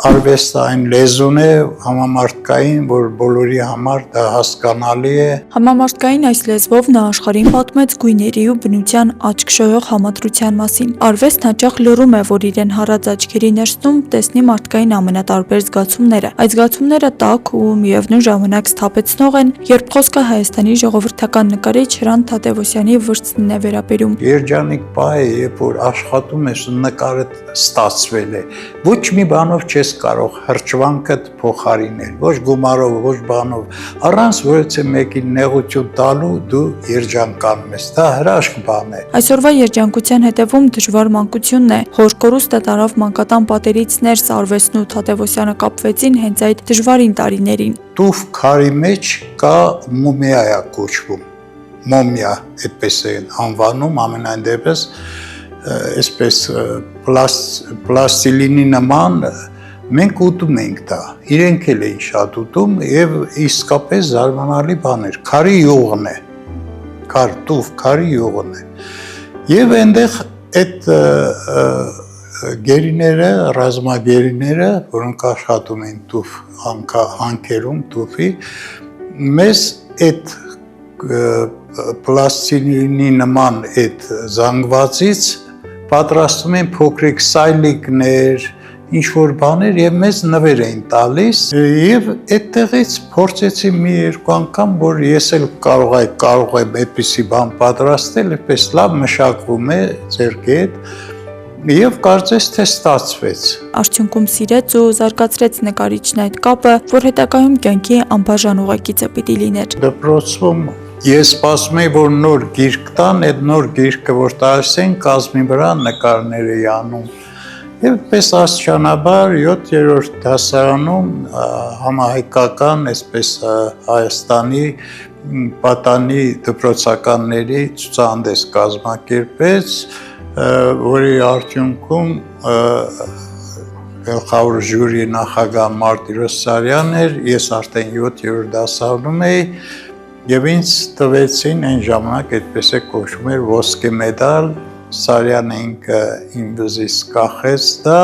Արվեստը այն լեզուն է համամարտկային, որ բոլորի համար դա հասկանալի է։ Համամարտկային այս լեզվով նա աշխարհին պատմեց գույների ու բնության աչք շոյող համադրության մասին։ Արվեստն հաճախ լռում է, որ իրեն հառած աչքերի ներսում տեսնի մարդկային ամենատարբեր զգացումները։ Այդ զգացումները տաք ու միևնույն ժամանակ սթափեցնող են, երբ խոսքը Հայաստանի ժողովրդական նկարիչ Հրանտ Թադևոսյանի վրձնին է վերաբերում։ Երջանիկ պահ է, երբ որ աշխատում ես ու նկարը ստացվել է։ Ոչ մի բանով չես կարող հրճվանքդ փոխարինել, ոչ գումարով, ոչ բանով, առանց որևէ մեկին նեղություն տալու դու երջանկանում ես, դա հրաշք բան է։ Այսօրվա երջանկության հետևում դժվար մանկությունն է։ Հոր կորուստը տարավ մանկատան պատերից ներս, արվեստն ու Թադևոսյանը կապվեցին հենց այդ դժվարին տարիներին։ Տուֆ քարի մեջ կա մումիա կոչվում, մոմիա, այդպես է անվանում, ամենայն դեպս այսպես պլաստիլինի նման մենք ուտում ենք դա, իրենք էլ էին շատ ուտում և իսկապես զարմանալի բան էր, քարի յուղն է, քարի յուղն է, և այնտեղ այդ գերիները, ռազմագերիները, որոնք աշխատում են տուֆ հանքերում, տուֆի, մեզ այդ պլաստիլինի նման այդ զանգվածից պատրաստում են փոքրիկ սայլիկներ, ինչ-որ բաներ և մեզ նվեր էին տալիս և այդտեղից փորձեցի մի երկու անգամ, որ ես էլ կարող եմ այդպիսի բան պատրաստել, այդպես լավ մշակվում է ձեռքի հետ և կարծես թե ստացվեց։ Արդյունքում սիրեց ու զարգացրեց նկարիչն այդ կապը, որ հետագայում կյանքի անբաժան ուղեկիցը պիտի լիներ։ Դպրոցում ես սպասում էի, որ նոր գիրք տան, այդ նոր գիրքը, որ տալիս են, կազմի վրա նկարներ էի անում։ Եվ պես աստիճանաբար 7-րդ դասարանում համահայկական, այսպես Հայաստանի պատանի դպրոցականների ցուցահանդես կազմակերպեց, որի արդյունքում գլխավոր ժյուրիի նախագահ Մարտիրոս Սարյանն էր, ես արդեն 7-րդ դասարանում էի և ինձ տվեցին այն ժամանակ այդպես է կոչվում էր ոսկե մեդալ, Սարյանը ինքը իմ վզից կախեց դա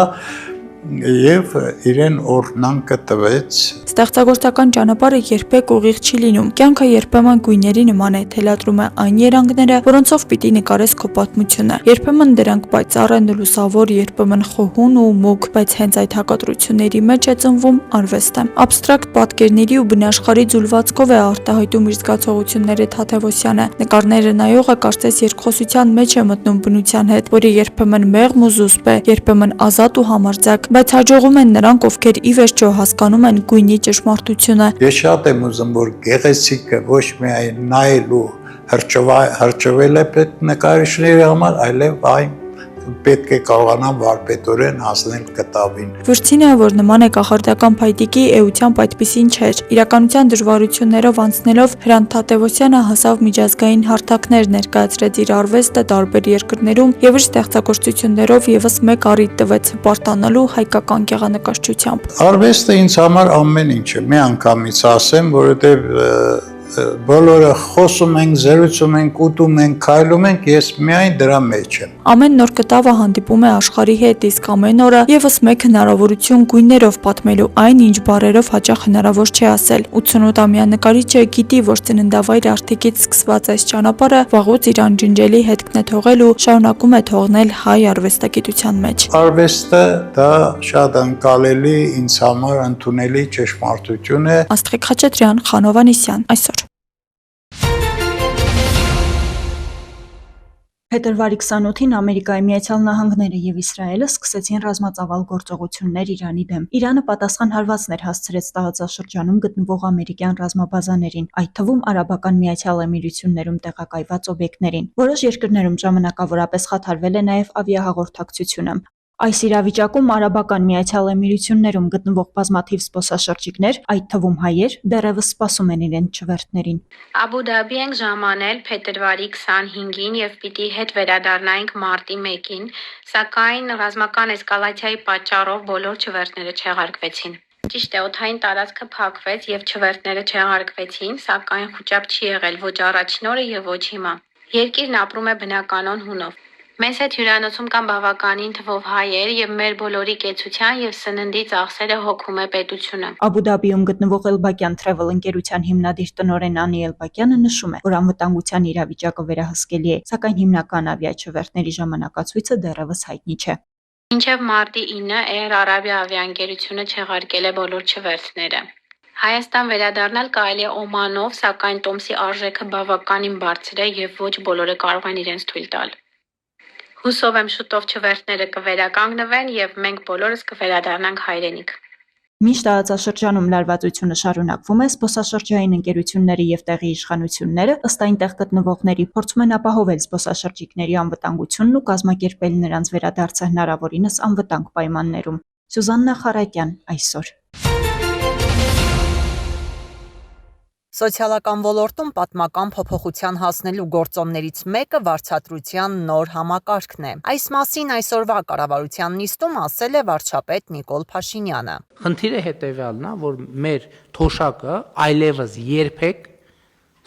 և իրեն օրհնանքը տվեց։ Ստեղծագործական ճանապարհը երբեք ուղիղ չի լինում։ Կյանքը երբեմն գույների նման է, թելադրում է այն երանգները, որոնցով պիտի նկարես քո պատմությունը։ Երբեմն դրանք պայծառ են, լուսավոր, երբեմն խոհուն ու մուգ, բայց հենց այդ հակադրությունների մեջ է ծնվում արվեստը։ Աբստրակտ պատկերների ու բնաշխարհի ձուլվածքով է արտահայտում իր զգացողությունները Թադևոսյանը։ Նկարները նայողը կարծես երկխոսության մեջ է մտնում բնության հետ, որը երբեմն մեղմ ու զուսպ է, երբեմն ազատ ու համարձակ, բայց հաջողում են նրանք, ովքեր ի վերջո հասկանում են գույնի ճշմարտությունը։ Ես շատ եմ ուզում, որ գեղեցիկը ոչ միայն նայել ու հրճվել է պետք նկարիչների համար, այլև այն պետք է կարողանամ վարպետորեն հասնել կտավին։ Վրձինը, որ նման է կախարդական փայտիկի, էությամբ այդպիսին չէր։ Իրականության դժվարություններով անցնելով Հրանտ Թադևոսյանը հասավ միջազգային հարթակներ, ներկայացրեց իր արվեստը տարբեր երկրներում և իր ստեղծագործություններով ևս մեկ առիթ տվեց հպարտանալու հայկական գեղանկարչությամբ։ Արվեստը ինձ համար ամեն ինչ է, մի անգամից ասեմ, որովհետև բոլորը խոսում ենք, զրուցում ենք, ուտում ենք, քայլում ենք, ես միայն դրա մեջ եմ։ Ամեն նոր կտավը հանդիպում է աշխարհի հետ, իսկ ամեն օրը ևս մեկ հնարավորություն գույներով պատմելու այն, ինչ բառերով հաճախ հնարավոր չէ ասել։ 88-ամյա նկարիչը գիտի, որ ծննդավայր Արթիկից սկսված այս ճանապարհը վաղուց իր անջնջելի հետքն է թողել ու շարունակում է թողնել հայ արվեստագիտության մեջ։ Արվեստը դա շատ ընկալելի, ինձ համար ընդունելի ճշմարտություն է։ Աստղիկ Խաչատրյան, Խանո Վանեսյան, այսօր։ Փետրվարի 28-ին Ամերիկայի Միացյալ Նահանգները և Իսրայելը սկսեցին ռազմածավալ գործողություններ Իրանի դեմ։ Իրանը պատասխան հարվածներ հասցրեց տարածաշրջանում գտնվող ամերիկյան ռազմաբազաներին, այդ թվում Արաբական Միացյալ Էմիրություններում տեղակայված օբյեկտներին։ Որոշ երկրներում ժամանակավորապես խաթարվել է նաև ավիահաղորդակցությունը։ Այս իրավիճակում Արաբական Միացյալ Էմիրություններում գտնվող բազմաթիվ զբոսաշրջիկներ, այդ թվում հայեր, դեռևս սպասում են իրենց չվերթներին։ Աբու Դաբի ենք ժամանել փետրվարի 25-ին և պիտի հետ վերադառնայինք մարտի 1-ին, սակայն ռազմական էսկալացիայի պատճառով բոլոր չվերթները չեղարկվեցին։ Ճիշտ է, օդային տարածքը փակվեց և չվերթները չեղարկվեցին, սակայն խուճապ չի եղել ոչ առաջին օրը և ոչ հիմա։ Երկիրն ապրում է բնականոն հունով։ Մեզ հետ հյուրանոցում կան բավականին թվով հայեր եւ մեր բոլորի կեցության եւ սննդի ծախսերը հոգում է պետությունը։ Աբու Դաբիում գտնվող Էլբակյան Travel ընկերության հիմնադիր տնօրեն Անի Էլբակյանը նշում է, որ անվտանգության իրավիճակը վերահսկելի է, սակայն հիմնական ավիաչվերթների ժամանակացույցը դեռևս հայտնի չէ։ Մինչև մարտի 9 Air Arabia ավիաընկերությունը չեղարկել է բոլոր չվերթները։ Հայաստան վերադառնալ կարելի է Օմանով, սակայն տոմսի արժեքը բավականին բարձր է եւ ոչ բոլորը կարող են իրենց թույլ տալ։ Հուսով եմ շուտով չվերթները կվերականգնվեն եւ մենք բոլորս կվերադառնանք հայրենիք։ Մինչ տարածաշրջանում լարվածությունը շարունակվում է, զբոսաշրջային ընկերությունները եւ տեղի իշխանությունները ըստ այնտեղ գտնվողների փորձում են ապահովել զբոսաշրջիկների անվտանգությունն ու կազմակերպել նրանց վերադարձը հնարավորինս անվտանգ պայմաններում։ Սյուզաննա Խարակյան այսօր։ Սոցիալական ոլորտում պատմական փոփոխության հասնելու գործոններից մեկը վարձատրության նոր համակարգն է։ Այս մասին այսօրվա կառավարության նիստում ասել է վարչապետ Նիկոլ Փաշինյանը։ Խնդիրը հետևյալն է, որ մեր թոշակը այլևս երբեք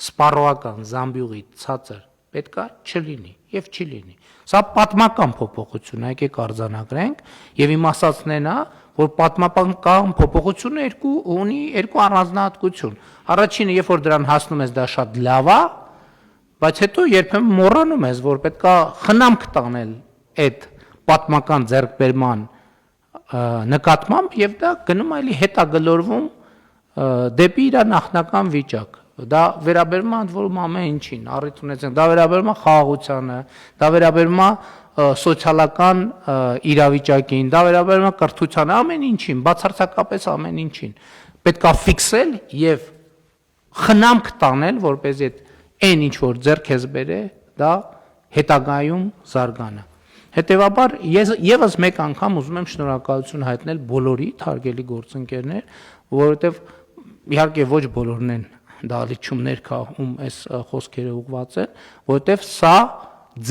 սպառողական զամբյուղի ցածր պետքա չլինի եւ չի լինի։ Սա պատմական փոփոխություն է, եկեք արձանագրենք եւ իմ ասածն է, որ պատմական փոփոխությունը ունի երկու առանձնահատկություն։ Առաջինը, երբ որ դրան հասնում ես, դա շատ լավ է, բայց հետո երբեմն մոռանում ես, որ պետքա խնամք տանել այդ պատմական ձեռքբերման նկատմամբ եւ դա գնում այլի հետագլորվում դեպի իր նախնական վիճակ։ Դա վերաբերում է ընդ որում ամեն ինչին, առիթ ունեցենք, դա վերաբերում է խաղաղությանը, դա վերաբերում է սոցիալական իրավիճակին, դա վերաբերում է կրթությանը, ամեն ինչին, բացարձակապես ամեն ինչին։ Պետք է ֆիքսել եւ խնամք տանել, որպեսզի այն ինչ որ ձեռք ես բերե, դա հետագայում զարգանա։ Հետևաբար եւս մեկ անգամ ուզում եմ շնորհակալություն հայտնել բոլորի թարգելի գործընկերներ, որովհետեւ իհարկե ոչ բոլորն են դալիճումներ կա, ում այս խոսքերը ուղղված են, որովհետև սա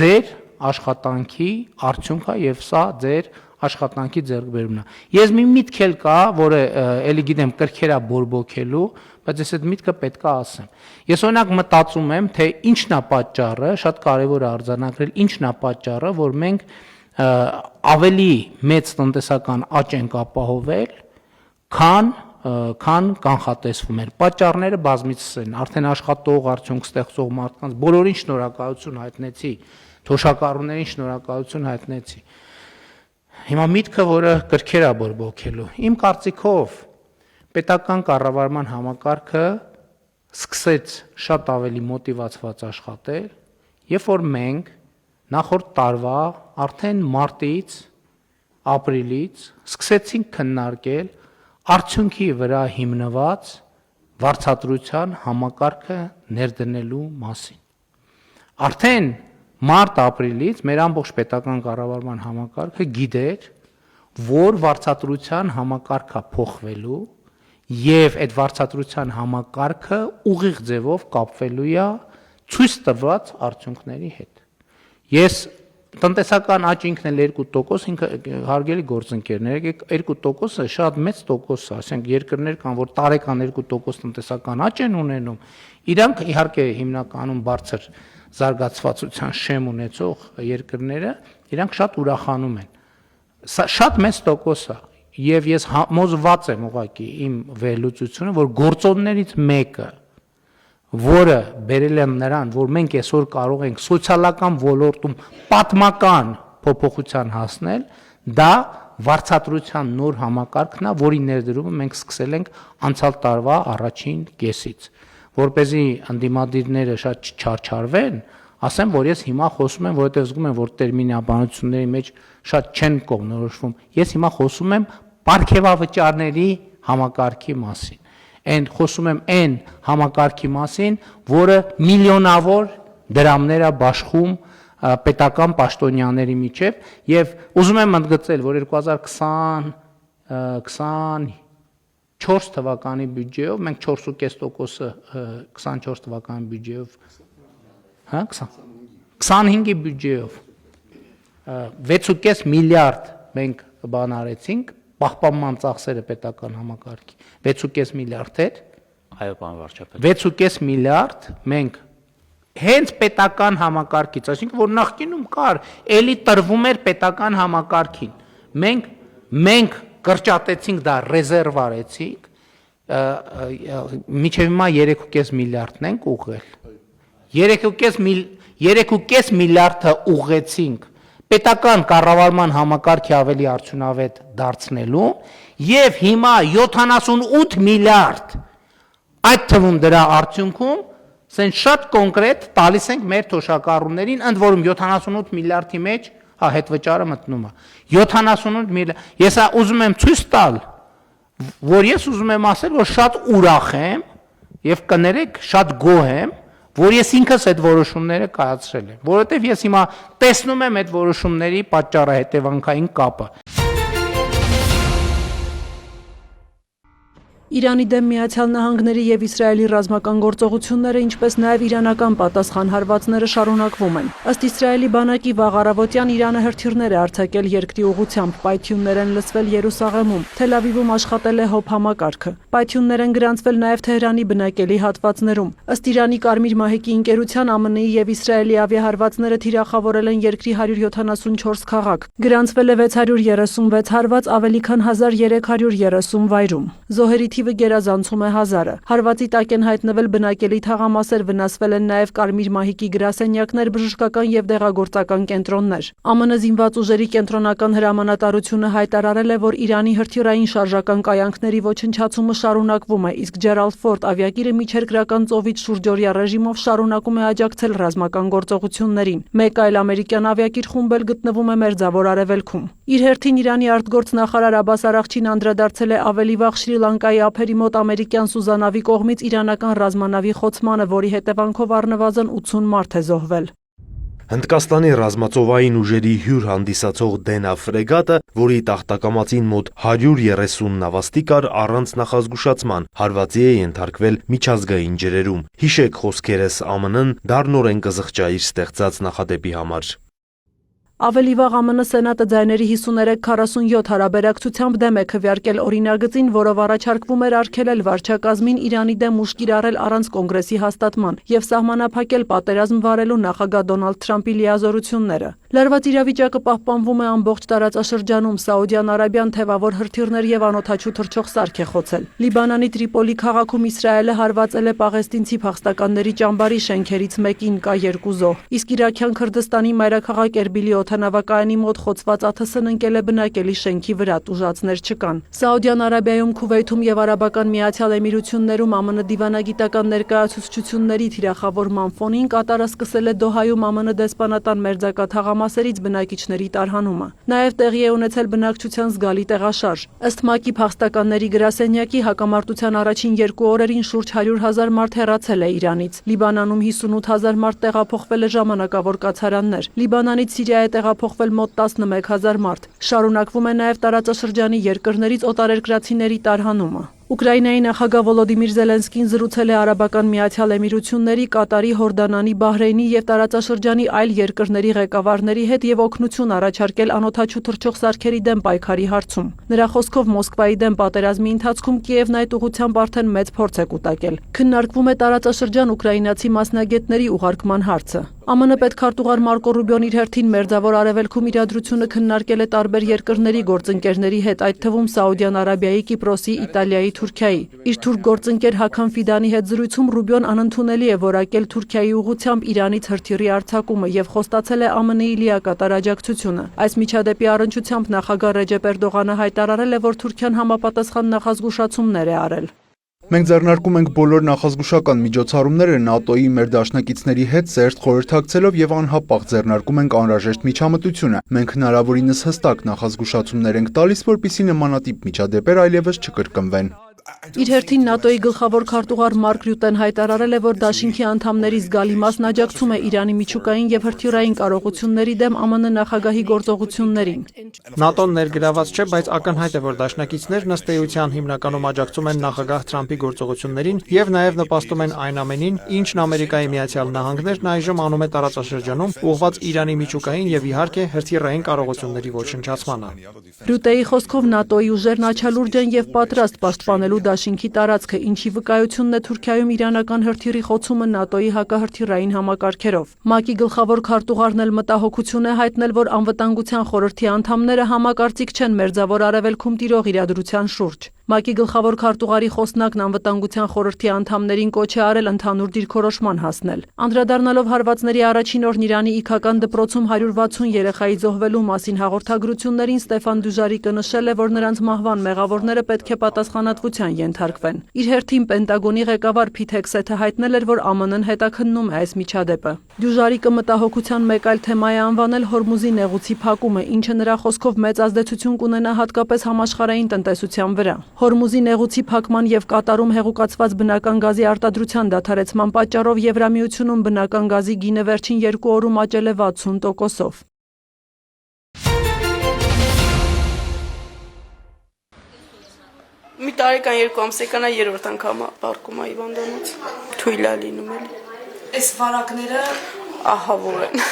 ձեր աշխատանքի արդյունք է եւ սա ձեր աշխատանքի ձեռքբերումն է։ Ես մի միտք էլ կա, որը էլի գիտեմ կրքերա բորբոքելու, բայց ես այդ միտքը պետք է ասեմ։ Ես օրինակ մտածում եմ, թե ինչն է պատճառը, շատ կարևոր է արձանագրել, ինչն է պատճառը, որ մենք ավելի մեծ տնտեսական աճ ենք ապահովել, քան կանխատեսվում էր։ Պատճառները բազմիցս են, արդեն աշխատող, արդյունք ստեղծող մարդկանց բոլորին շնորհակալություն հայտնեցի, թոշակառուներին շնորհակալություն հայտնեցի։ Հիմա միտքը, որը կրքեր է բորբոքելու։ Իմ կարծիքով պետական կառավարման համակարգը սկսեց շատ ավելի մոտիվացված աշխատել, երբ որ մենք նախորդ տարվա արդեն մարտից, ապրիլից սկսեցինք քննարկել արդյունքի վրա հիմնված վարձատրության համակարգը ներդնելու մասին։ Արդեն մարտ-ապրիլից մեր ամբողջ պետական կառավարման համակարգը գիտեր, որ վարձատրության համակարգը փոխվելու եւ այդ վարձատրության համակարգը ուղիղ ձևով կապվելու է ցույց տված արդյունքների հետ։ Ես տնտեսական աճ ինքն էլ 2%, ինքը հարգելի գործընկերներ, 2%-ը շատ մեծ տոկոս է, ասենք երկրներ կան, որ տարեկան 2% տնտեսական աճ են ունենում, իրանք իհարկե հիմնականում բարձր զարգացվածության շեմ ունեցող երկրները, իրանք շատ ուրախանում են։ Սա շատ մեծ տոկոս է, եւ ես համոզված եմ ուղղակի իմ վերլուծությունը, որ գործոններից մեկը, որը բերել եմ նրան, որ մենք այսօր կարող ենք սոցիալական ոլորտում պատմական փոփոխության հասնել, դա վարձատրության նոր համակարգն է, որի ներդրումը մենք սկսել ենք անցյալ տարվա առաջին կեսից, որպեսզի ընդդիմադիրները շատ չչարչարվեն, ասեմ, որ ես հիմա խոսում եմ, որովհետև զգում եմ, որ տերմինաբանությունների մեջ շատ չեն կողմնորոշվում, ես հիմա խոսում եմ պարգևավճարների համակարգի մասին։ Այն խոսում եմ այն համակարգի մասին, որը միլիոնավոր դրամներ է բաշխում պետական պաշտոնյաների միջև եւ ուզում եմ ընդգծել, որ 2024 թվականի բյուջեով մենք 4.5%-ը 24 թվականի բյուջեով 25-ի բյուջեով 6.5 միլիարդ մենք բան արեցինք պահպանման ծախսերը պետական համակարգի 6.5 միլիարդ էր, այո, պարոն վարչապետ, 6.5 միլիարդ մենք հենց պետական համակարգից, այսինքն որ նախկինում կար, ելի տրվում էր պետական համակարգին։ Մենք կրճատեցինք դա, ռեզերվ արեցինք, մինչև հիմա 3.5 միլիարդն ենք ուղղել։ 3.5 միլիարդը ուղղեցինք պետական կառավարման համակարգի ավելի արդյունավետ դարձնելու եւ հիմա 78 միլիարդ այդ թվում դրա արդյունքում սեն շատ կոնկրետ տալիս ենք մեր թոշակառուներին, ընդ որում 78 միլիարդի մեջ հետվճարը մտնում է 78 միլիարդ։ Ես ուզում եմ ցույց տալ, որ ես ուզում եմ ասել, որ շատ ուրախ եմ եւ կներեք շատ գոհ եմ, որ ես ինքս այդ որոշումները կայացրել եմ, որովհետեւ ես հիմա տեսնում եմ այդ որոշումների պատճառահետևանքային կապը։ Իրանի դեմ Միացյալ Նահանգների եւ Իսրայելի ռազմական գործողությունները, ինչպես նաեւ իրանական պատասխան հարվածները շարունակվում են։ Ըստ Իսրայելի բանակի վաղ առավոտյան Իրանը հրթիռներ է արձակել երկրի ուղղությամբ, պայթյուններ են լսվել Երուսաղեմում, Թել Ավիվում աշխատել է հոբ համակարգը։ Պայթյուններ են գրանցվել նաեւ Թեհրանի բնակելի հատվածներում։ Ըստ Իրանի Կարմիր մահիկի ընկերության ԱՄՆ-ի եւ Իսրայելի ավիահարվածները թիրախավորել են երկրի 174 քաղաք։ Գրանցվել է 636 հարված ավելի քան 1330 վայրում։ Զոհերի թիվը գերազանցում է 1000-ը։ Հարվածի տակ են հայտնվել բնակելի թաղամասեր, վնասվել են նաև Կարմիր մահիկի գրասենյակներ, բժշկական եւ դեղագործական կենտրոններ։ ԱՄՆ զինված ուժերի կենտրոնական հրամանատարությունը հայտարարել է, որ Իրանի հրթիռային շարժական կայանքների ոչնչացումը շարունակվում է, իսկ Ջերալդ Ֆորդ ավիակիրը միջերկրական ծովից շուրջօրյա ռեժիմով շարունակում է աջակցել ռազմական գործողություններին։ Մեկ այլ ամերիկյան ավիակիր խումբ էլ գտնվում է Մերձավոր Արևելքում։ Իր հերթին Իրանի արտգործնախարար Աբբաս Արաղչին անդրադարձել է ավելի վաղ Շրի Լանկայի ափերի մոտ ամերիկյան Սուզանավի կողմից իրանական ռազմանավի խոցմանը, որի հետևանքով առնվազն 80 մարդ է զոհվել։ Հնդկաստանի ռազմածովային ուժերի հյուր հանդիսացող Դենա ֆրեգատը, որի տախտակամածին մոտ 130 նավաստի կար, առանց նախազգուշացման հարվածի է ենթարկվել միջազգային ջրերում։ Հիշեք խոսքերս, ԱՄՆ-ն դառնորեն կզղջա իր ստեղծած նախադեպի համար։ Ավելի վաղ ԱՄՆ Սենատը ձայների 53-47 հարաբերակցությամբ դեմ է քվեարկել օրինագծին, որով առաջարկվում էր արգելել վարչակազմին Իրանի դեմ ուժ կիրառել առանց կոնգրեսի հաստատման եւ սահմանափակել պատերազմ վարելու նախագահ Դոնալդ Թրամփի լիազորությունները։ Լարված իրավիճակը պահպանվում է ամբողջ տարածաշրջանում, Սաուդյան Արաբիան թևավոր հրթիռներ եւ անօդաչու թռչող սարք է խոցել։ Լիբանանի Տրիպոլի քաղաքում Իսրայելը հարվածել է պաղեստինցի փախստականների ճամբարի շենքերից մեկին, կա 2 զոհ, իսկ Իրաքյան Քրդստանի մայրաքաղաք Էրբիլի օդանավակայանի մոտ խոցված ԱԹՍ-ն ընկել է բնակելի շենքի վրա, տուժածներ չկան։ Սաուդյան Արաբիայում, Քուվեյթում եւ Արաբական Միացյալ Էմիրություններում ԱՄՆ դիվանագիտական ներկայացուցչությունների թիրախավորման ֆոնին կատարը սկսել է Դոհայում ԱՄՆ դեսպանատան մերձակա թաղամասերից բնակիչների տարհանումը։ Նաեւ տեղի է ունեցել բնակչության զգալի տեղաշարժ։ Ըստ ՄԱԿ-ի փախստականների գրասենյակի հակամարտության առաջին 2 օրերին շուրջ 100,000 մարդ հեռացել է Իրանից։ Լիբանանում 58,000 մարդ տեղափոխվել է ժամանակավոր կացարաններ։ Լիբանանից Սիրիա է տեղափոխվել մոտ 11,000 մարդ։ Շարունակվում է նաև տարածաշրջանի երկրներից օտարերկրացիների տարհանումը։ Ուկրաինայի նախագահ Վոլոդիմիր Զելենսկին զրուցել է Արաբական Միացյալ Էմիրությունների, Կատարի, Հորդանանի, Բահրեյնի եւ տարածաշրջանի այլ երկրների ղեկավարների հետ եւ օգնություն առաջարկել անօդաչու թռչող սարքերի դեմ պայքարի հարցում։ Նրա խոսքով Մոսկվայի դեմ պատերազմի ընթացքում Կիևն այդ ուղղությամբ արդեն մեծ փորձ է կուտակել։ Քննարկվում է տարածաշրջան ուկրաինացի մասնագետների ուղարկման հարցը։ ԱՄՆ պետքարտուղար Մարկո Ռուբիոն իր հերթին Մերձավոր Արևելքում իրադրությունը քննարկել է տարբեր երկրների գործընկերների հետ, այդ թվում Սաուդյան Արաբիայի, Կիպրոսի, Իտալիայի, Թուրքիայի։ Իր թուրք գործընկեր Հական Ֆիդանի հետ զրույցում Ռուբիոն անընդունելի է որակել Թուրքիայի ուղղությամբ Իրանից հրթիռի արձակումը եւ խոստացել է ԱՄՆ-ի լիակատար աջակցությունը։ Այս միջադեպի առնչությամբ նախագահ Ռեջեփ Էրդողանը հայտարարել է, որ Թուրքիան համապատասխան նախազգուշացումներ է արել։ Մենք ձեռնարկում ենք բոլոր նախազգուշական միջոցառումները ՆԱՏՕ-ի մեր դաշնակիցների հետ սերտ խորհրդակցելով եւ անհապաղ ձեռնարկում ենք անհրաժեշտ միջամտությունը։ Մենք հնարավորինս հստակ նախազգուշացումներ ենք տալիս, որպեսզի նմանատիպ միջադեպեր այլևս չկրկնվեն։ Իր հերթին ՆԱՏՕ-ի գլխավոր քարտուղար Մարկ Ռյուտեն հայտարարել է, որ դաշինքի անդամների զգալի մասն աջակցում է Իրանի միջուկային եւ հրթիռային կարողությունների դեմ ԱՄՆ նախագահի գործողություններին։ ՆԱՏՕ-ն ներգրաված չէ, բայց ակնհայտ է, որ դաշնակիցներն ըստ էության հիմնականում աջակցում են նախագահ Թրամփի գործողություններին եւ նաեւ նպաստում են այն ամենին, ինչն Ամերիկայի Միացյալ Նահանգներն այժմ անում է տարածաշրջանում, ուղղված Իրանի միջուկային եւ իհարկե հրթիռային կարողությունների ոչնչացմանը։ Ռյուտեի խոսքով ՆԱՏՕ-ի ուժերն աչալուրջ են եւ պատրաստ պաշտպանել ընդունելու դաշինքի տարածքը, ինչի վկայությունն է Թուրքիայում իրանական հրթիռի խոցումը ՆԱՏՕ-ի հակահրթիռային համակարգերով։ ՄԱԿ-ի գլխավոր քարտուղարն էլ մտահոգություն է հայտնել, որ Անվտանգության խորհրդի անդամները համակարծիք չեն Մերձավոր Արևելքում տիրող իրադրության շուրջ։ ՄԱԿ-ի գլխավոր քարտուղարի խոսնակն Անվտանգության խորհրդի անդամներին կոչ է արել ընդհանուր դիրքորոշման հասնել։ Անդրադառնալով հարվածների առաջին օրն Իրանի իգական դպրոցում 160 երեխայի զոհվելու մասին հաղորդագրություններին Ստեփան Դյուժարիկը նշել է, որ նրանց մահվան մեղավորները պետք է պատասխանատվության ենթարկվեն։ Իր հերթին Պենտագոնի ղեկավար Փիթ Հեքսեթը հայտնել էր, որ ԱՄՆ-ն հետաքննում է այս միջադեպը։ Դյուժարիկը մտահոգության մեկ այլ թեմա է անվանել Հորմուզի նեղուցի փակումը, ինչը նրա խոսքով մեծ ազդեցություն կունենա հատկապես համաշխարհային տնտեսության վրա։ Հորմուզի նեղուցի փակման եւ Կատարում հեղուկացված բնական գազի արտադրության դադարեցման պատճառով Եվրամիությունում բնական գազի գինը վերջին 2 օրում աճել է 60%-ով։ Մի տարեկան 2 ամսեկանա երրորդ անգամ ապարկում է հիվանդանոց։ Թույլ է լինում էլի։ Այս վարակները ահավոր են։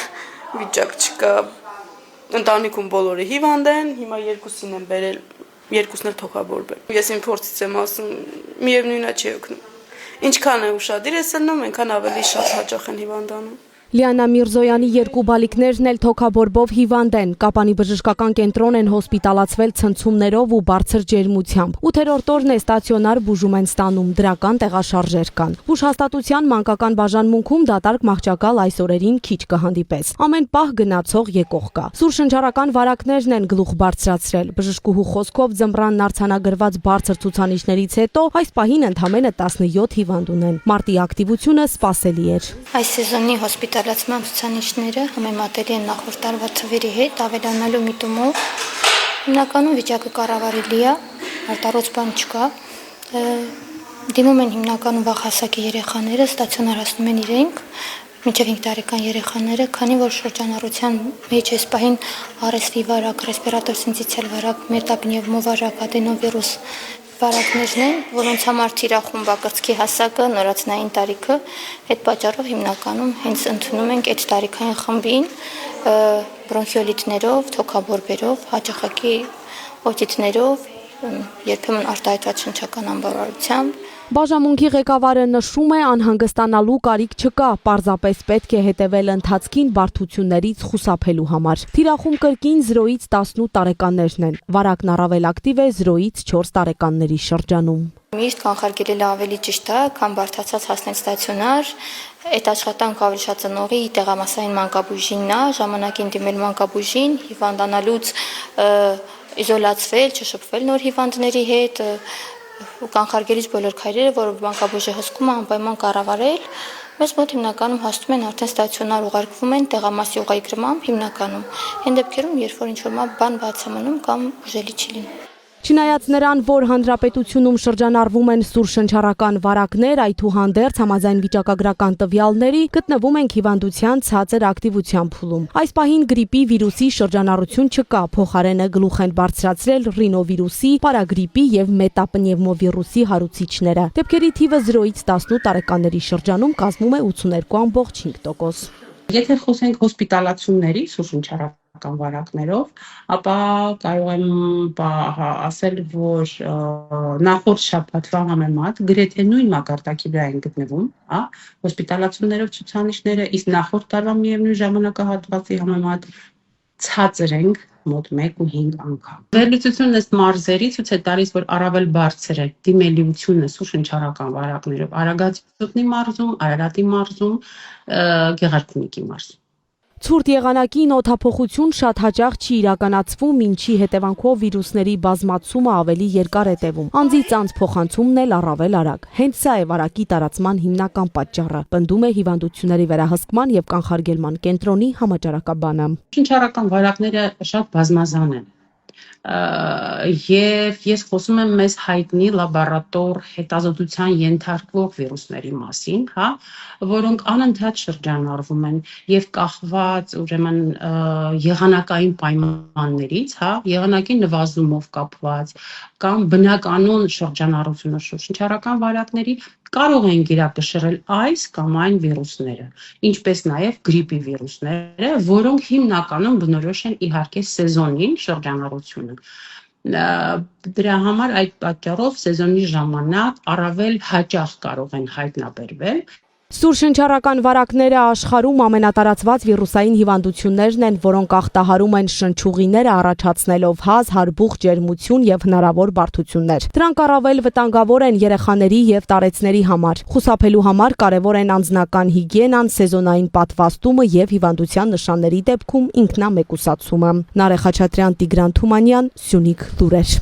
Վիճակ չկա։ Ընտանիքում բոլորը հիվանդ են, հիմա երկուսին են բերել, երկուսն էլ թոքաբորբել։ Ես իմ փորձից եմ ասում, միևնույնն է չի օգնում։ Ինչքան է ուշադիր ես ելնում, այնքան ավելի շատ հաճախ են հիվանդանում։ Լիանա Միրզոյանի 2 բալիկներն էլ թոքաբորբով հիվանդ են, Կապանի բժշկական կենտրոն են հոսպիտալացվել ցնցումներով ու բարձր ջերմությամբ։ 8-րդ օրն է ստացիոնար բուժում են ստանում, դրական տեղաշարժեր կան։ Բուժհաստատության մանկական բաժանմունքում դատարկ մահճակալ այս օրերին քիչ կհանդիպես։ Ամեն պահ գնացող եկող կա։ Սուր շնչառական վարակներն են գլուխ բարձրացրել։ Բժշկուհու խոսքով ձմռանն արձանագրված բարձր ցուցանիշներից հետո այս պահին ընդամենը 17 հիվանդ ունեն։ Մարտի ակտիվությունը սպասելի էր։ Այս սեզոնի հոսպիտալացման ցուցանիշները համեմատելի են նախորդ տարվա թվերի հետ, ավելանալու միտումով։ Հիմնականում վիճակը կառավարելի է, արտարոց բան չկա։ Դիմում են հիմնականում վաղ հասակի երեխաները, ստացիոնարացնում են իրենք, մինչև 5 տարեկան երեխաները, քանի որ շրջանառության մեջ այս պահին RSV վարակ, ռեսպիրատոր սինցիցիալ վարակ, մետապնևմովարակ, ադենովիրուս վարակներն են, որոնց համար թիրախումբ կրծքի հասակը, նորածնային տարիքը, այդ պատճառով հիմնականում հենց ընդունում ենք այդ տարիքային խմբին բրոնխիոլիտներով, թոքաբորբերով, հաճախակի օտիտներով, երբեմն արտահայտված շնչական անբավարարությամբ։ Բաժանմունքի ղեկավարը նշում է, անհանգստանալու կարիք չկա, պարզապես պետք է հետևել ընթացքին բարդություններից խուսափելու համար։ Թիրախում կրկին 0-ից 18 տարեկաններն են։ Վարակն առավել ակտիվ է 0-ից 4 տարեկանների շրջանում։ Միշտ կանխարգելելը ավելի ճիշտ է, քան բարդացած հասնել ստացիոնար։ Այդ աշխատանքը ավելի շատ ծնողի տեղամասային մանկաբույժինն է, ժամանակին դիմել մանկաբույժին, հիվանդանալուց իզոլացվել, չշփվել նոր հիվանդների հետ, ու կանխարգելիչ բոլոր քայլերը, որով մանկաբույժը հսկում է անպայման կառավարել, մեզ մոտ հիմնականում հասնում են արդեն ստացիոնար ուղարկվում են տեղամասի ուղղագրմամբ հիմնականում։ Այն դեպքերում, երբ որ ինչ-որ բան բաց է մնում կամ ուժելի չի լինում։ Չնայած նրան, որ հանրապետությունում շրջանառվում են սուր շնչառական վարակներ, այդուհանդերձ համաձայն վիճակագրական տվյալների գտնվում ենք հիվանդության ցածր ակտիվության փուլում։ Այս պահին գրիպի վիրուսի շրջանառություն չկա, փոխարենը գլուխ են բարձրացրել ռինովիրուսի, պարագրիպի եւ մետապնևմովիրուսի հարուցիչները։ Դեպքերի թիվը 0-ից 18 տարեկանների շրջանում կազմում է 82.5%։ Եթե խոսենք հոսպիտալացումների սուր վարակներով, ապա կարող եմ ասել, որ նախորդ շաբաթվա համեմատ գրեթե նույն մակարդակի վրա են գտնվում, հոսպիտալացումներով ցուցանիշները, իսկ նախորդ տարվա միևնույն ժամանակահատվածի համեմատ ցածր ենք մոտ 1.5 անգամ։ Վերլուծությունն ըստ մարզերի ցույց է տալիս, որ առավել բարձր է դիմելիությունը սուր շնչառական վարակներով Արագածոտնի մարզում, Արարատի մարզում, Գեղարքունիքի մարզում։ Ցուրտ եղանակին օդափոխություն շատ հաճախ չի իրականացվում, ինչի հետևանքով վիրուսների բազմացումը ավելի երկար է տևում։ Անձից անձ փոխանցումն էլ առավել արագ։ Հենց սա է վարակի տարածման հիմնական պատճառը, պնդում է հիվանդությունների վերահսկման եւ կանխարգելման կենտրոնի համաճարակաբանը։ Շնչառական վարակները շատ բազմազան են։ Եվ ես խոսում եմ մեզ հայտնի լաբորատոր հետազոտության ենթարկվող վիրուսների մասին, որոնք անընդհատ շրջանառվում են եւ կախված ուրեմն եղանակային պայմաններից, եղանակի նվազումով կապված կամ բնականon շրջանառությունը շնչառական վարակների կարող են գերակշռել այս կամ այն վիրուսները, ինչպես նաև գրիպի վիրուսները, որոնք հիմնականում բնորոշ են իհարկե սեզոնին շրջանառությունը։ Դրա համար այդ պատճառով սեզոնի ժամանակ առավել հաճախ կարող են հայտնաբերվել։ Սուր շնչառական վարակները աշխարհում ամենատարածված վիրուսային հիվանդություններն են, որոնք ախտահարում են շնչուղիները, առաջացնելով հազ, հարբուխ, ջերմություն եւ հնարավոր բարդություններ։ Դրանք առավել վտանգավոր են երեխաների եւ տարեցների համար։ Խուսափելու համար կարեւոր են անձնական հիգիենան, սեզոնային պատվաստումը եւ հիվանդության նշանների դեպքում ինքնամեկուսացումը։ Նարեկ Խաչատրյան, Տիգրան Թումանյան, Սյունիք լուրեր։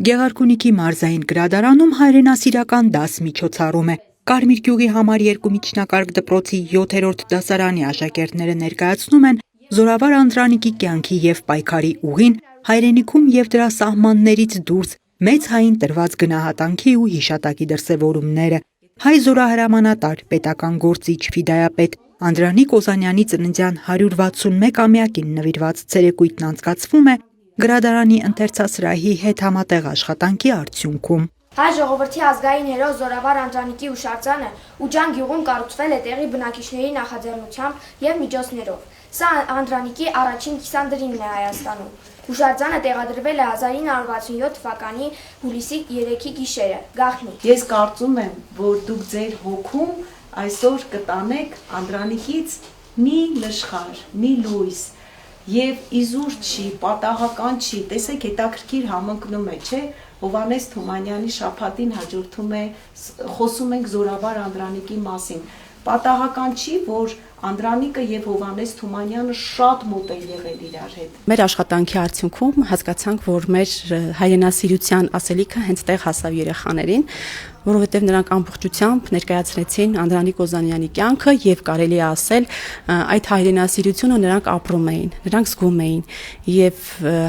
Գեղարքունիքի մարզային գրադարանում հայրենասիրական դաս միջոցառում է։ Կարմիր գյուղի համար 2 միջնակարգ դպրոցի 7-րդ դասարանի աշակերտները ներկայացնում են զորավար Անդրանիկի կյանքի եւ պայքարի ուղին, հայրենիքում եւ դրա սահմաններից դուրս մեծ հային տրված գնահատանքի ու հիշատակի դրսևորումները։ Հայ զորահրամանատար, պետական գործիչ, ֆիդայապետ Անդրանիկ Օզանյանի ծննդյան 161-ամյակին նվիրված ցերեկույթն անցկացվում է գրադարանի ընթերցասրահի հետ համատեղ աշխատանքի արդյունքում։ Հայ ժողովրդի ազգային հերոս զորավար Անդրանիկի հուշարձանը Ուջան գյուղում կառուցվել է տեղի բնակիչների նախաձեռնությամբ եւ միջոցներով։ Սա Անդրանիկի առաջին կիսանդրինն է Հայաստանում։ Հուշարձանը տեղադրվել է 1967 թվականի հուլիսի 3-ի գիշերը, գաղտնի։ Ես կարծում եմ, որ դուք ձեր հոգում այսօր կտանեք Անդրանիկից մի նշխար, մի լույս, եւ իզուր չի, պատահական չի, տեսեք հետաքրքիր համընկնում է, չէ՞, Հովհաննես Թումանյանի շաբաթին հաջորդում է, խոսում ենք զորավար Անդրանիկի մասին։ Պատահական չի, որ Անդրանիկը եւ Հովհաննես Թումանյանը շատ մոտ են եղել իրար հետ։ Մեր աշխատանքի արդյունքում հասկացանք, որ մեր հայրենասիրության ասելիքը հենց տեղ հասավ երեխաներին, որովհետև նրանք ամբողջությամբ ներկայացրեցին Անդրանիկ Օզանյանի կյանքը եւ կարելի է ասել այդ հայրենասիրությունը նրանք ապրում էին, նրանք զգում էին եւ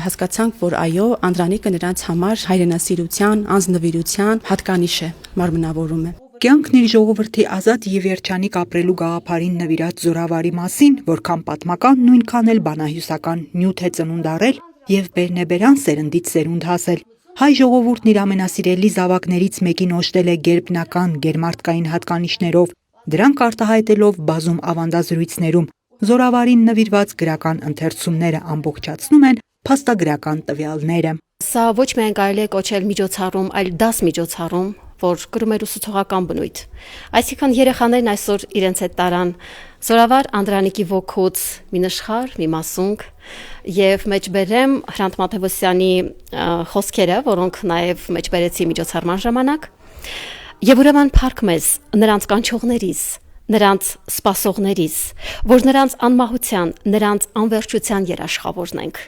հասկացանք, որ այո, Անդրանիկը նրանց համար հայրենասիրության, անձնվիրության հատկանիշ է, մարմնավորում է։ Կյանքն իր ժողովրդի ազատ եւ երջանիկ ապրելու գաղափարին նվիրած զորավարի մասին, որքան պատմական, նույնքան էլ բանահյուսական նյութ է ծնունդ առել եւ բերնեբերան սերնդից սերունդ հասել։ Հայ ժողովուրդն իր ամենասիրելի զավակներից մեկին օժտել է գերբնական, գերմարտկային հատկանիշներով, դրանք արտահայտելով բազում ավանդազրույցներում։ Զորավարին նվիրված գրական ընթերցումները ամբողջացնում են փաստագրական տվյալները։ Սա ոչ միայն կարելի է կոչել միջոցառում, այլ դաս միջոցառում, որ կրում էր ուսուցողական բնույթ։ Այսինքն երեխաներն այսօր իրենց հետ տարան զորավար Անդրանիկի ոգուց մի նշխար, մի մասունք եւ մեջբերեմ Հրանտ Մաթեոսյանի խոսքերը, որոնք նաեւ մեջբերեցի միջոցառման ժամանակ։ Եվ ուրեմն փառք մեզ նրանց կանչողներից, նրանց սպասողներից, որ նրանց անմահության, նրանց անվերջության երաշխավորն ենք,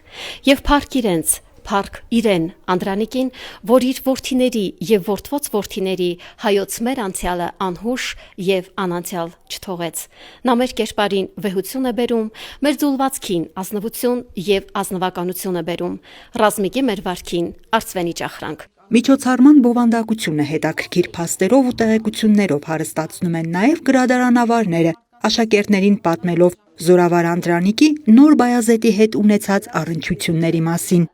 եւ փառք իրենց, փառք իրեն Անդրանիկին, որ իր որդիների եւ որդվոց որդիների հայոց մեր անցյալը անհուշ եւ անանցյալ չթողեց։ Նա մեր կերպարին վեհություն է բերում, մեր ձուլվածքին ազնվություն եւ ազնվականություն է բերում, ռազմիկի մեր վարքին արծվենի ճախրանք։ Միջոցառման բովանդակությունը հետաքրքիր փաստերով ու տեղեկություններով հարստացնում են նաև գրադարանավարները, աշակերտներին պատմելով զորավար Անդրանիկի նոր Բայազետի հետ ունեցած առնչությունների մասին։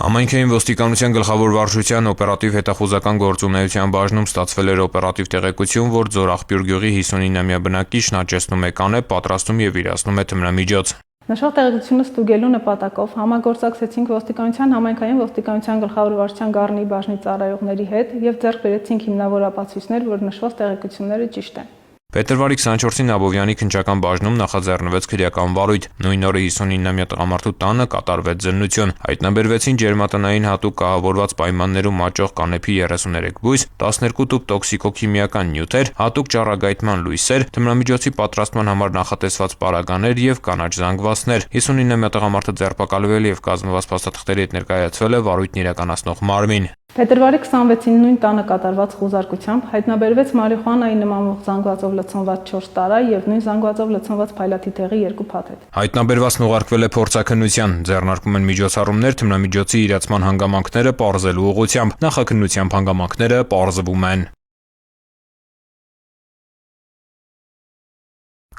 Համայնքային ոստիկանության գլխավոր վարչության օպերատիվ հետախուզական գործունեության բաժնում ստացվել էր օպերատիվ տեղեկություն, որ Ձորախբյուր գյուղի 59-ամյա բնակիչն աճեցնում է կանեպ, պատրաստում եւ իրացնում է թմրամիջոց։ Նշող տեղեկությունը ստուգելու նպատակով համագործակցեցինք ոստիկանության համայնքային ոստիկանության գլխավոր վարչության Գառնի բաժնի ծառայողների հետ եւ ձեռք բերեցինք հիմնավոր ապացույցներ, որ նշված տեղեկությունները ճիշտ են։ Փետրվարի 24-ին Աբովյանի քննչական բաժնում նախաձեռնվեց քրեական վարույթ։ Նույն օրը 59-ամյա տղամարդու տանը կատարվեց զննություն։ Հայտնաբերվեցին ջերմատնային հատուկ կահավորված պայմաններում աճող կանեփի 33 բույս, 12 տուփ տոքսիկոքիմիական նյութեր, հատուկ ճառագայթման լույսեր, թմրամիջոցի պատրաստման համար նախատեսված պարագաներ եւ կանաչ զանգվածներ։ 59-ամյա տղամարդը ձերբակալվել եւ կազմված փաստաթղթերի հետ ներկայացվել է վարույթն իրականացնող մարմին։ Փետրվարի 26-ին նույն տանը կատարված խոզարկությամբ հայտնաբերվեց մարիխուանայի նմանող զանգվածով լցնված 4 տարա եւ նույն զանգվածով լցնված փայլաթիթեղի 2 փաթեթ։ Հայտնաբերվածն ուղարկվել է փորձաքննության, ձեռնարկում են միջոցառումներ թմրամիջոցի իրացման հանգամանքները պարզելու ուղղությամբ, նախաքննությամբ հանգամանքները պարզվում են։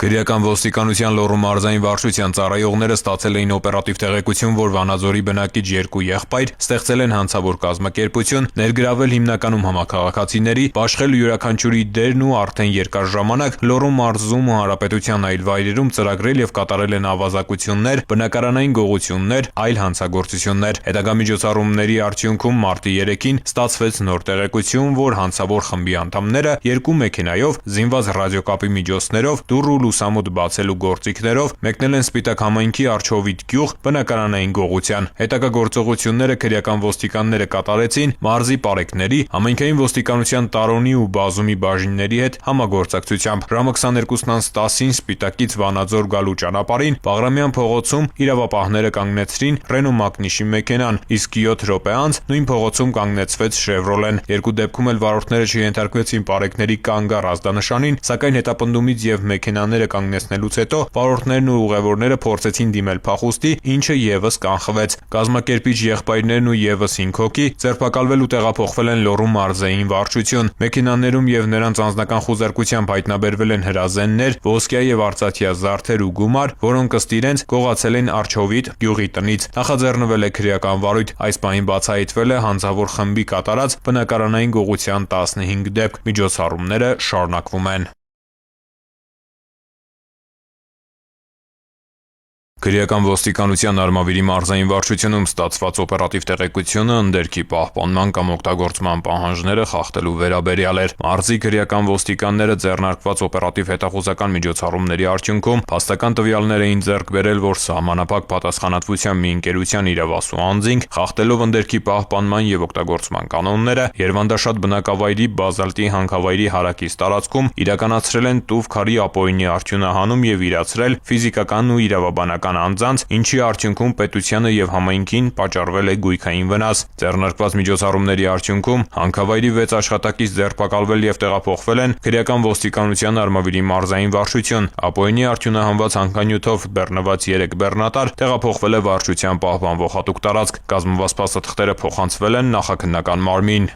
Քրեական ոստիկանության Լոռու մարզային վարչության ծառայողները ստացել էին օպերատիվ տեղեկություն, որ Վանաձորի բնակիչ երկու եղբայր ստեղծել են հանցավոր կազմակերպություն, ներգրավել հիմնականում համաքաղաքացիների, բաշխել յուրաքանչյուրի դերն ու արդեն երկար ժամանակ Լոռու մարզում ու հանրապետության այլ վայրերում ծրագրել եւ կատարել են ավազակություններ, բնակարանային գողություններ, այլ հանցագործություններ։ Հետագա միջոցառումների արդյունքում մարտի 3-ին ստացվեց նոր տեղեկություն, որ հանցավոր խմբի անդամները երկու մեքենայով զինված ռադիոկապի միջոցներով դուռ ու լուսամուտ բացելու գործիքներով մեկնել են Սպիտակ համայնքի Արչովիտ գյուղ բնակարանային գողության։ Հետագա գործողությունները քրեական ոստիկանները կատարեցին մարզի պարեկների, համայնքային ոստիկանության տարոնի ու բազումի բաժինների հետ համագործակցությամբ։ Ժամը 22:10-ին Սպիտակից Վանաձոր գալու ճանապարհին Բաղրամյան փողոցում իրավապահները կանգնեցրին Ռենո Մակնիշի մեքենան, իսկ 7 րոպե անց նույն փողոցում կանգնեցվեց Շևրոլեն։ Երկու դեպքում էլ վարորդները չենթարկվեցին պարեկների կանգ առ ազդանշանին, սակայն հետապնդումից եւ մեքենաները կանգնեցնելուց հետո վարորդներն ու ուղևորները փորձեցին դիմել փախուստի, ինչը եւս կանխվեց։ Կազմակերպիչ եղբայրներն ու եւս 5 հոգի ձերբակալվել ու տեղափոխվել են Լոռու մարզային վարչություն։ Մեքենաներում եւ նրանց անձնական խուզարկությամբ հայտնաբերվել են հրազեններ, ոսկյա եւ արծաթյա զարդեր ու գումար, որոնք ըստ իրենց գողացել են Արչովիտ գյուղի տնից։ Նախաձեռնվել է քրեական վարույթ։ Այս պահին բացահայտվել է հանցավոր խմբի կատարած բնակարանային գողության 15 դեպք։ Միջոցառումները շարունակվում են։ Քրեական ոստիկանության Արմավիրի մարզային վարչությունում ստացված օպերատիվ տեղեկությունը ընդերքի պահպանման կամ օգտագործման պահանջները խախտելու վերաբերյալ էր։ Մարզի քրեական ոստիկանները ձեռնարկված օպերատիվ հետախուզական միջոցառումների արդյունքում փաստական տվյալներ էին ձեռք բերել, որ սահմանափակ պատասխանատվության մի ընկերության իրավասու անձինք, խախտելով ընդերքի պահպանման եւ օգտագործման կանոնները, Երվանդաշատ բնակավայրի բազալտի հանքավայրի հարակից տարածքում իրականացրել են տուֆ քարի ապօրինի արդյունահանում եւ իրացրել ֆիզիկական ու իրավաբանական անձանց, ինչի արդյունքում պետությանը եւ համայնքին պատճառվել է գույքային վնաս։ Ձեռնարկված միջոցառումների արդյունքում հանքավայրի 6 աշխատակից ձերբակալվել եւ տեղափոխվել են քրեական ոստիկանության Արմավիրի մարզային վարչություն։ Ապօրինի արդյունահանված հանքանյութով բեռնված 3 բեռնատար տեղափոխվել է վարչության պահպանվող հատուկ տարածք։ Կազմված փաստաթղթերը փոխանցվել են նախաքննական մարմին։